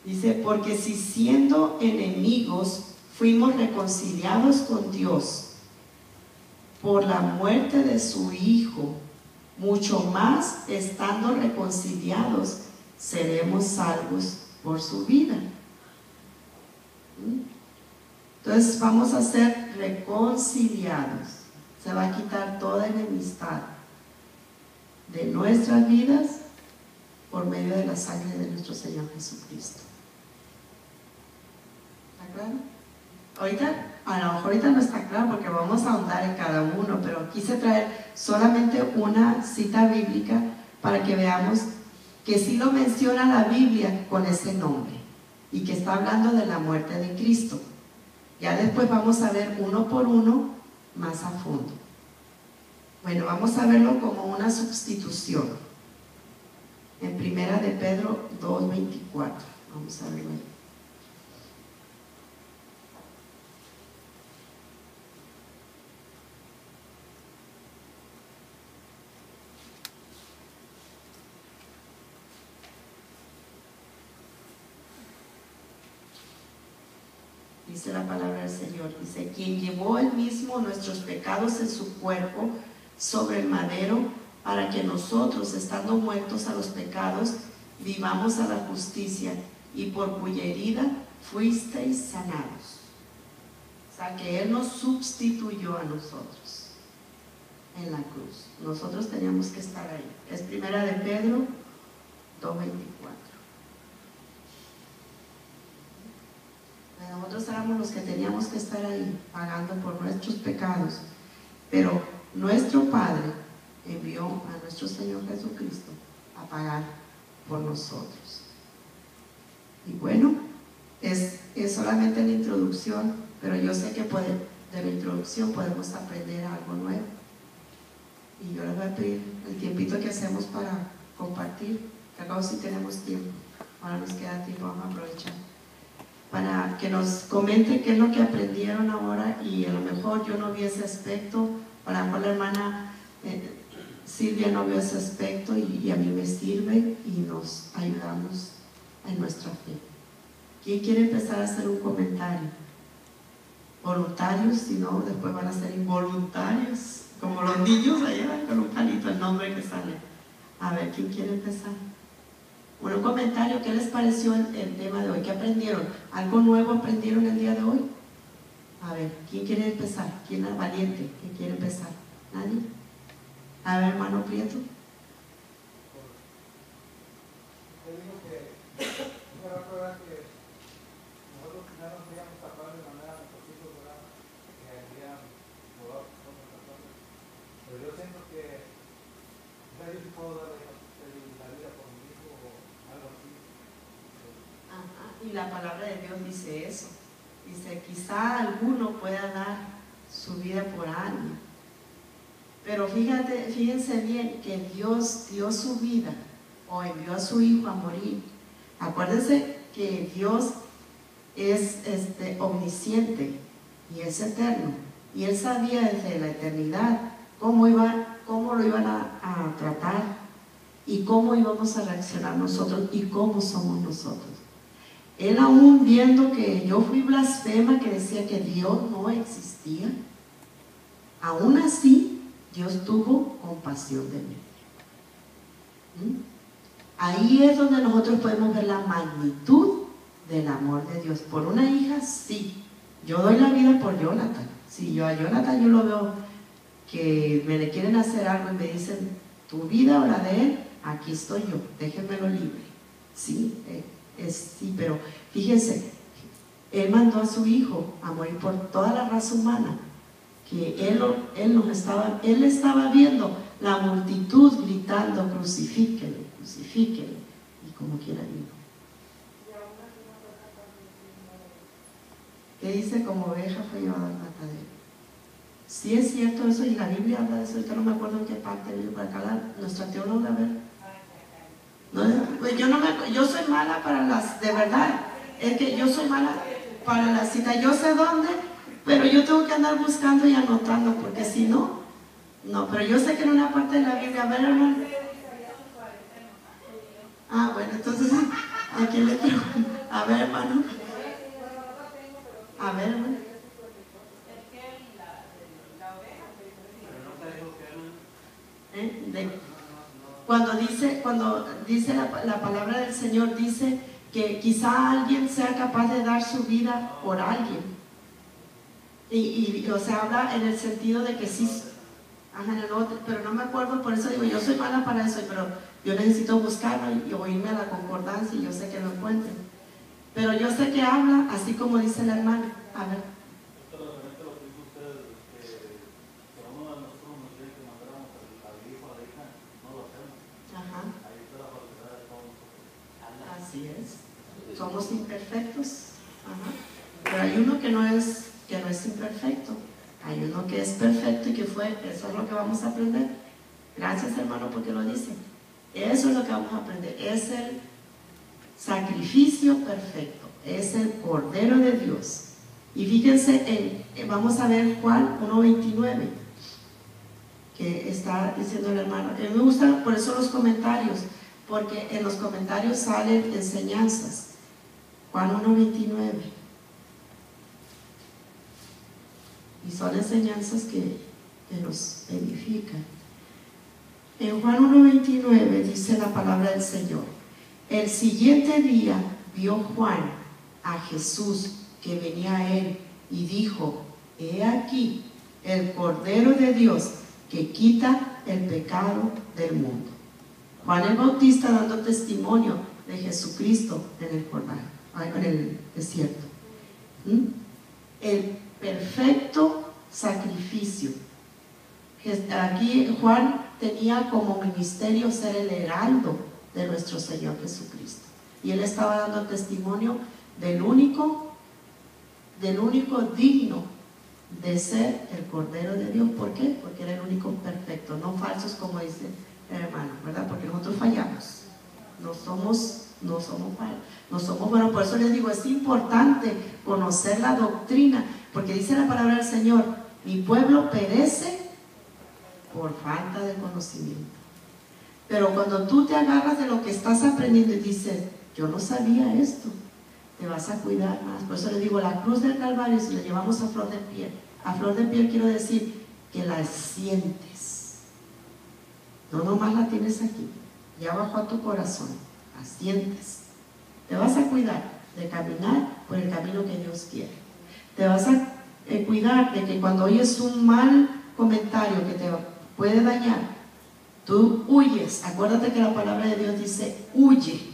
Dice, porque si siendo enemigos fuimos reconciliados con Dios por la muerte de su Hijo, mucho más estando reconciliados seremos salvos por su vida. Entonces vamos a ser reconciliados. Se va a quitar toda enemistad de nuestras vidas por medio de la sangre de nuestro Señor Jesucristo. ¿Está claro? Ahorita, a lo mejor ahorita no está claro porque vamos a ahondar en cada uno, pero quise traer solamente una cita bíblica para que veamos que sí lo menciona la Biblia con ese nombre y que está hablando de la muerte de Cristo. Ya después vamos a ver uno por uno más a fondo. Bueno, vamos a verlo como una sustitución. En Primera de Pedro 2:24. Vamos a verlo ahí. Dice la palabra del Señor, dice, quien llevó él mismo nuestros pecados en su cuerpo sobre el madero, para que nosotros, estando muertos a los pecados, vivamos a la justicia, y por cuya herida fuisteis sanados. O sea, que él nos sustituyó a nosotros en la cruz. Nosotros teníamos que estar ahí. Es Primera de Pedro 2:24. Nosotros éramos los que teníamos que estar ahí pagando por nuestros pecados, pero nuestro Padre envió a nuestro Señor Jesucristo a pagar por nosotros. Y bueno, es solamente la introducción, pero yo sé que de la introducción podemos aprender algo nuevo. Y yo les voy a pedir el tiempito que hacemos para compartir, que acabo si tenemos tiempo, ahora nos queda tiempo, vamos a aprovechar, para que nos comenten qué es lo que aprendieron ahora, y a lo mejor yo no vi ese aspecto, a lo mejor la hermana Silvia no vio ese aspecto y a mí me sirve y nos ayudamos en nuestra fe. ¿Quién quiere empezar a hacer un comentario? Voluntarios, si no, después van a ser involuntarios, como los niños allá con un palito, el nombre que sale. A ver, ¿quién quiere empezar? Un comentario, ¿qué les pareció el tema de hoy? ¿Qué aprendieron? ¿Algo nuevo aprendieron el día de hoy? A ver, ¿quién quiere empezar? ¿Quién es valiente? ¿Quién quiere empezar? ¿Nadie? A ver, hermano Prieto. Yo digo que no me acuerdo que nosotros ya nos veíamos capaz de mandar a nuestros hijos, ¿verdad? Que habían volado con otras cosas. Pero yo siento que yo sí puedo dar la vida por mi hijo o algo así. Ajá, y la palabra de Dios dice eso. Dice, quizá alguno pueda dar su vida por alguien. Pero fíjense bien que Dios dio su vida o envió a su hijo a morir. Acuérdense que Dios es omnisciente y es eterno. Y Él sabía desde la eternidad cómo lo iban a tratar y cómo íbamos a reaccionar nosotros y cómo somos nosotros. Él, aún viendo que yo fui blasfema, que decía que Dios no existía, aún así Dios tuvo compasión de mí. Ahí es donde nosotros podemos ver la magnitud del amor de Dios. Por una hija, sí. Yo doy la vida por Jonathan. Si yo a Jonathan yo lo veo que me le quieren hacer algo y me dicen, tu vida o la de él, aquí estoy yo, déjenmelo libre. Sí, sí, pero fíjense, Él mandó a su hijo a morir por toda la raza humana, que él estaba viendo la multitud gritando, crucifíquenle, crucifíquenle, y como quiera vino. ¿Qué dice? Como oveja fue llevada al matadero. Sí es cierto eso, y la Biblia habla de eso. Ahorita no me acuerdo en qué parte viene para acá nuestra teóloga, a ver. No, pues yo soy mala para las, de verdad, es que yo soy mala para las citas. Yo sé dónde, pero yo tengo que andar buscando y anotando, porque si no, pero yo sé que en una parte de la Biblia, a ver, hermano. Ah, bueno, entonces, ¿a quién le pregunto? A ver, hermano. A ver, hermano. Cuando dice la palabra del Señor, dice que quizá alguien sea capaz de dar su vida por alguien. O sea, habla en el sentido de que sí, pero no me acuerdo, por eso digo, yo soy mala para eso, pero yo necesito buscarlo y oírme a la concordancia y yo sé que lo encuentro. Pero yo sé que habla, así como dice la hermana. A ver, perfectos. Ajá. Pero hay uno que no es imperfecto. Hay uno que es perfecto y que fue, eso es lo que vamos a aprender. Gracias, hermano, porque lo dice. Eso es lo que vamos a aprender. Es el sacrificio perfecto. Es el Cordero de Dios. Y fíjense, vamos a ver Juan 1:29, que está diciendo el hermano. A mí me gustan por eso los comentarios, porque en los comentarios salen enseñanzas. Juan 1:29. Y son enseñanzas que nos edifican. En Juan 1:29 dice la palabra del Señor: el siguiente día vio Juan a Jesús que venía a él y dijo: he aquí el Cordero de Dios que quita el pecado del mundo. Juan el Bautista dando testimonio de Jesucristo en el Jordán, en el desierto. El perfecto sacrificio. Aquí Juan tenía como ministerio ser el heraldo de nuestro Señor Jesucristo, y él estaba dando testimonio del único digno de ser el Cordero de Dios. ¿Por qué? Porque era el único perfecto, no falsos, como dice el hermano, ¿verdad? Porque nosotros fallamos, no somos buenos. Por eso les digo, es importante conocer la doctrina, porque dice la palabra del Señor: mi pueblo perece por falta de conocimiento. Pero cuando tú te agarras de lo que estás aprendiendo y dices: yo no sabía esto, te vas a cuidar más. Por eso les digo, la cruz del Calvario, si la llevamos a flor de piel, quiero decir que la sientes, no nomás la tienes aquí, ya bajó a tu corazón, la sientes. Te vas a cuidar de caminar por el camino que Dios quiere. Te vas a cuidar de que cuando oyes un mal comentario que te puede dañar, tú huyes. Acuérdate que la palabra de Dios dice: huye.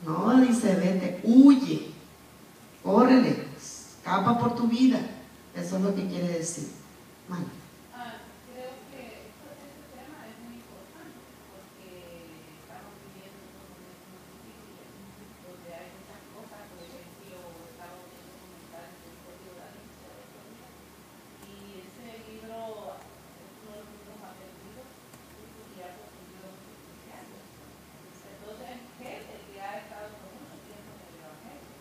No dice vete, huye, córrele, escapa por tu vida. Eso es lo que quiere decir. Bueno. Creo que este tema es muy importante porque estamos viviendo unos momentos muy difíciles donde hay muchas cosas. Por ejemplo, estamos viendo comentarios del Código de la Iglesia y ese libro es uno de los libros más vendidos y ha conseguido muchos cristianos. Entonces, gente que ha estado por mucho tiempo en el Evangelio,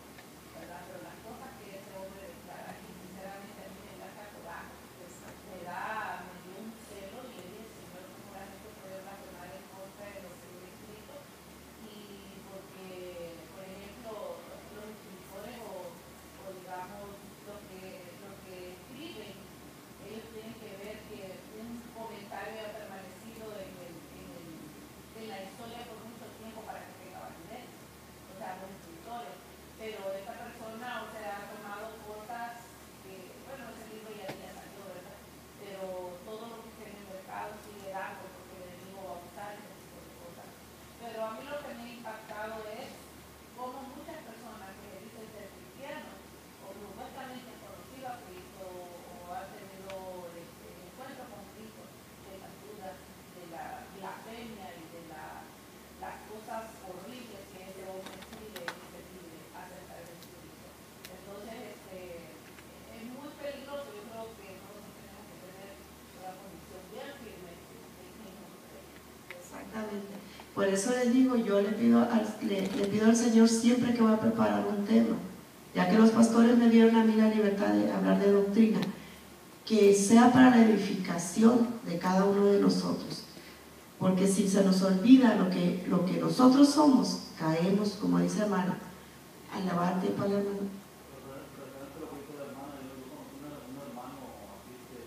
¿verdad? Pero las cosas que ese hombre declara aquí, sinceramente a mí me da coraje, me dio un celo, y le dije: Señor, ¿cómo la gente puede blasfemar en contra de lo que yo he escrito? Y porque, por ejemplo, los escritores o digamos los que escriben, ellos tienen que ver que un comentario ha permanecido en la historia por mucho tiempo para que tenga validez, o sea, los escritores. Pero esta persona, o sea, ha tomado cosas que, bueno, ese libro ya salió, ¿verdad? Pero todo lo que esté en el mercado sigue dando, porque le digo a usar ese tipo de cosas. Pero a mí lo que me ha impactado es cómo muchas personas que dicen ser cristianos o supuestamente han conocido a Cristo o han tenido encuentro con Cristo, de las dudas, de la blasfemia y de las cosas horribles que ese hombre escribe y se pide acerca de Jesucristo. Entonces, es muy peligroso. Yo creo que nosotros tenemos que tener una condición bien firme de quién nos cree. Exactamente. Por eso les digo, yo le pido al Señor siempre que voy a preparar un tema, ya que los pastores me dieron a mí la libertad de hablar de doctrina, que sea para la edificación de cada uno de nosotros. Porque si se nos olvida lo que nosotros somos, caemos, como dice hermana, al lavar tiempo al hermano. Referente a lo que dice la hermana, yo conocí un hermano aquí que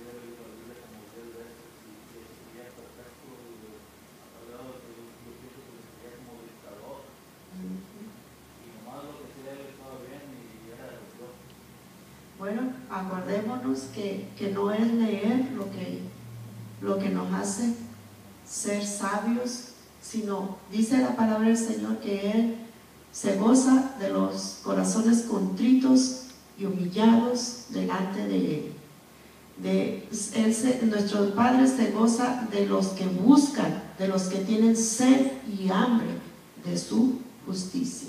había leído la Biblia como 10 veces y que sería perfecto, hablado de que yo pienso que sería como dictador, y nomás lo que hacía él estaba bien y era de Dios. Bueno, acordémonos que no es leer lo que nos hace ser sabios, sino dice la palabra del Señor que Él se goza de los corazones contritos y humillados delante de Él. Nuestro Padre se goza de los que buscan, de los que tienen sed y hambre de su justicia.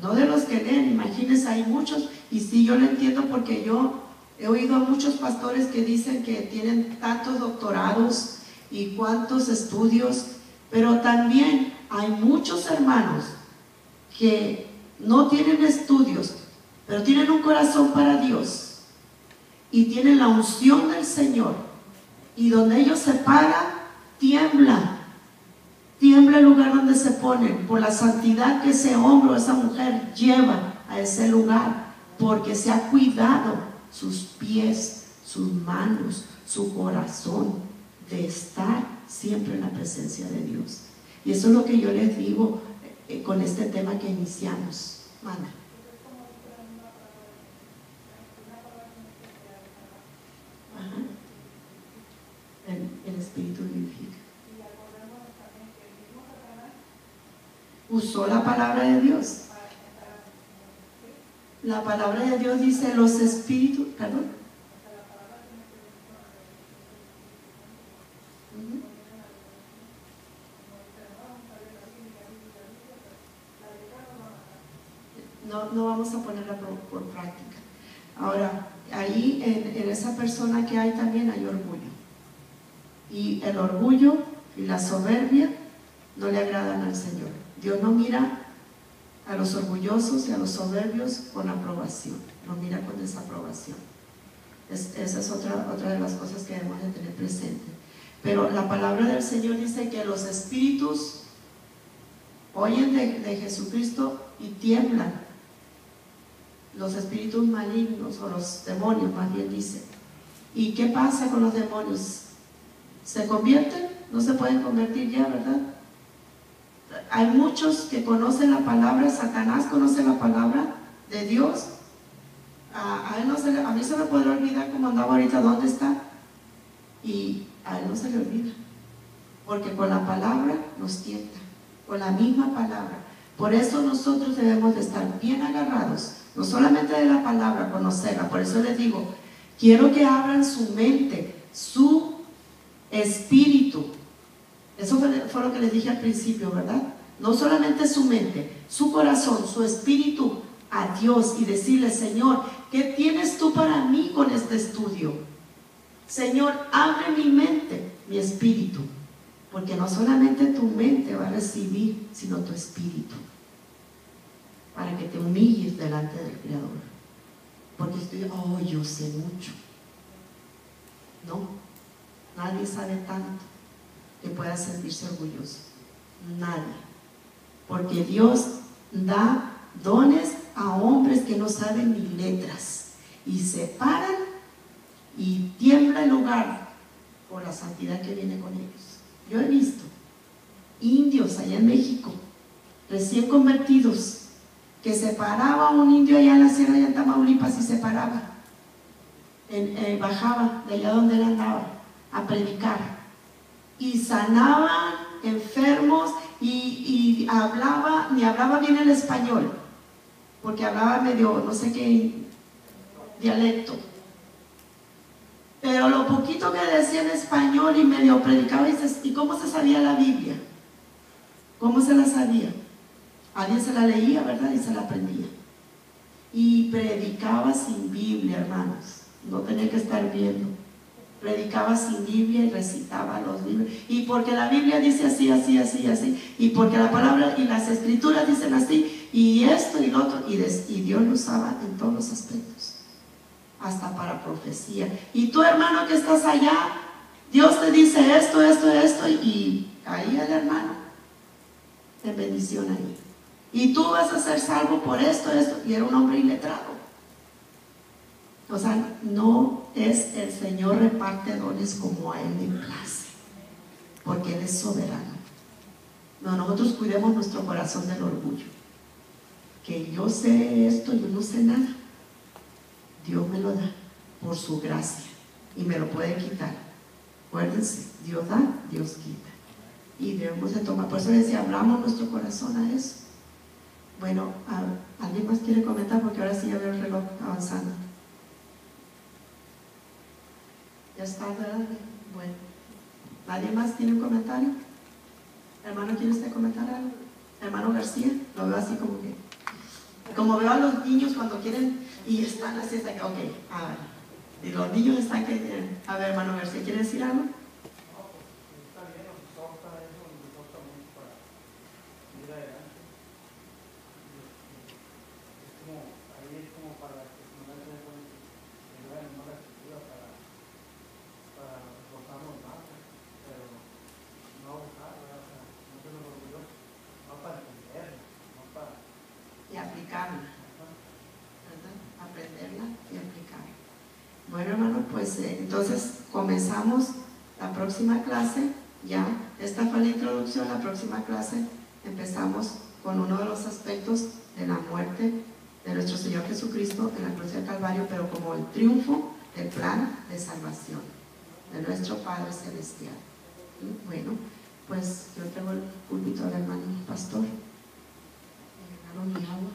No de los que leen, imagínense, hay muchos, y sí, yo lo entiendo porque yo he oído a muchos pastores que dicen que tienen tantos doctorados y cuantos estudios, pero también hay muchos hermanos que no tienen estudios, pero tienen un corazón para Dios y tienen la unción del Señor, y donde ellos se paran, tiembla el lugar donde se ponen, por la santidad que ese hombre o esa mujer lleva a ese lugar, porque se ha cuidado sus pies, sus manos, su corazón, de estar siempre en la presencia de Dios. Y eso es lo que yo les digo con este tema que iniciamos. Mana. Ajá. El Espíritu vivifica. Usó la palabra de Dios. La palabra de Dios dice los espíritus, perdón. No vamos a ponerla por práctica. Ahora, ahí en esa persona que hay también hay orgullo. Y el orgullo y la soberbia no le agradan al Señor. Dios no mira a los orgullosos y a los soberbios con aprobación, no mira con desaprobación. Esa es otra de las cosas que debemos de tener presente. Pero la palabra del Señor dice que los espíritus oyen de Jesucristo y tiemblan. Los espíritus malignos, o los demonios más bien dice. ¿Y qué pasa con los demonios? ¿Se convierten? No se pueden convertir ya, ¿verdad? Hay muchos que conocen la palabra, Satanás conoce la palabra de Dios. A mí se me podrá olvidar cómo andaba ahorita, dónde está, y a él no se le olvida, porque con la palabra nos tienta, con la misma palabra. Por eso nosotros debemos de estar bien agarrados, no solamente de la palabra, conocerla. Por eso les digo, quiero que abran su mente, su espíritu. Eso fue lo que les dije al principio, ¿verdad? No solamente su mente, su corazón, su espíritu a Dios, y decirle: Señor, ¿qué tienes tú para mí con este estudio? Señor, abre mi mente, mi espíritu, porque no solamente tu mente va a recibir, sino tu espíritu, para que te humilles delante del Creador. Porque yo sé mucho. No, nadie sabe tanto que pueda sentirse orgulloso. Nadie. Porque Dios da dones a hombres que no saben ni letras, y se paran y tiembla el lugar por la santidad que viene con ellos. Yo he visto indios allá en México, recién convertidos, que se paraba un indio allá en la sierra de Tamaulipas, y se paraba, bajaba de allá donde él andaba a predicar, y sanaban enfermos, y ni hablaba bien el español, porque hablaba medio, no sé qué dialecto, pero lo poquito que decía en español y medio predicaba. ¿Y cómo se sabía la Biblia? ¿Cómo se la sabía? Alguien se la leía, ¿verdad? Y se la aprendía. Y predicaba sin Biblia, hermanos. No tenía que estar viendo. Predicaba sin Biblia y recitaba los libros. Y porque la Biblia dice así, así, así, así. Y porque la palabra y las escrituras dicen así. Y esto y lo otro. Y Dios lo usaba en todos los aspectos. Hasta para profecía. Y tú, hermano, que estás allá, Dios te dice esto, esto, esto. Y ahí el hermano, en bendición ahí. Y tú vas a ser salvo por esto, esto. Y era un hombre iletrado. O sea, no es el Señor reparte dones como a Él le place, porque Él es soberano. No, nosotros cuidemos nuestro corazón del orgullo. Que yo sé esto, yo no sé nada. Dios me lo da por su gracia y me lo puede quitar. Acuérdense, Dios da, Dios quita. Y debemos de tomar, por eso decía, abramos nuestro corazón a eso. Bueno, ¿alguien más quiere comentar? Porque ahora sí ya veo el reloj avanzando. Ya está, ¿verdad? Bueno, ¿nadie más tiene un comentario? Hermano, ¿quiere usted comentar algo? hermano García, lo veo así como que, como veo a los niños cuando quieren y están así, hasta que, ok, a ver, y los niños están que, a ver, hermano García, ¿quiere decir algo? No, pues está bien, los ojos están ahí, los ojos también para ir adelante. Es como, ahí es como para que se me hace con que vean más la escritura para rozarnos más, pero no abusar, ¿verdad? O sea, no se nos olvidó, no para entender, no para. Y aplicarla, ¿verdad? Aprenderla y aplicarla. Bueno, hermano, pues entonces comenzamos la próxima clase. Ya, esta fue la introducción. La próxima clase empezamos con uno de los aspectos de la muerte de nuestro Señor Jesucristo en la cruz del Calvario, pero como el triunfo del plan de salvación de nuestro Padre Celestial. ¿Sí? Bueno, pues yo entrego el púlpito al hermano pastor. Hermano, mi agua.